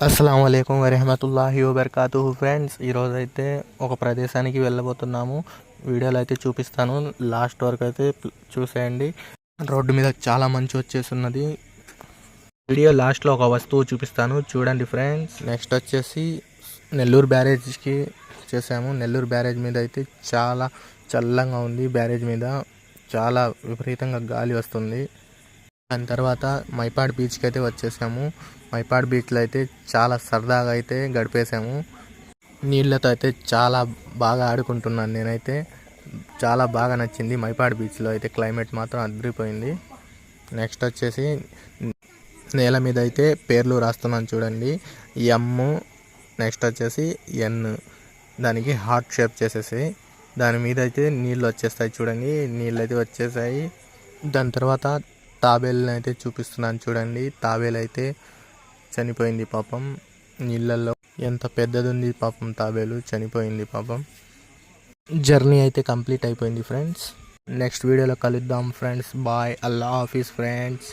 అస్సలాము అలైకుం వరహమతుల్లాహి వబర్కాతుహు ఫ్రెండ్స్, ఈరోజైతే ఒక ప్రదేశానికి వెళ్ళబోతున్నాము. వీడియోలో అయితే చూపిస్తాను, లాస్ట్ వరకు అయితే చూసేయండి. రోడ్డు మీద చాలా మంచు వచ్చేసి ఉన్నది. వీడియో లాస్ట్లో ఒక వస్తువు చూపిస్తాను, చూడండి ఫ్రెండ్స్. నెక్స్ట్ వచ్చేసి నెల్లూరు బ్యారేజ్కి వచ్చేసాము. నెల్లూరు బ్యారేజ్ మీద అయితే చాలా చల్లంగా ఉంది. బ్యారేజ్ మీద చాలా విపరీతంగా గాలి వస్తుంది. దాని తర్వాత మైపాడ్ బీచ్కి అయితే వచ్చేసాము. మైపాడ్ బీచ్లో అయితే చాలా సరదాగా అయితే గడిపేసాము. నీళ్ళతో అయితే చాలా బాగా ఆడుకుంటున్నాను నేనైతే. చాలా బాగా నచ్చింది మైపాడ్ బీచ్లో అయితే. క్లైమేట్ మాత్రం అదిరిపోయింది. నెక్స్ట్ వచ్చేసి నేల మీద అయితే పేర్లు రాస్తున్నాను చూడండి. ఎమ్, నెక్స్ట్ వచ్చేసి ఎన్, దానికి హార్ట్ షేప్ చేసేసి దాని మీద అయితే నీళ్ళు వచ్చేస్తాయి చూడండి. నీళ్ళు అయితే వచ్చేసాయి. దాని తర్వాత తాబేలుని అయితే చూపిస్తున్నాను చూడండి. తాబేలు అయితే చనిపోయింది పాపం నీళ్ళల్లో. ఎంత పెద్దది ఉంది పాపం, తాబేలు చనిపోయింది పాపం. జర్నీ అయితే కంప్లీట్ అయిపోయింది ఫ్రెండ్స్. నెక్స్ట్ వీడియోలో కలుద్దాం ఫ్రెండ్స్. బాయ్, అల్లా హాఫీజ్ ఫ్రెండ్స్.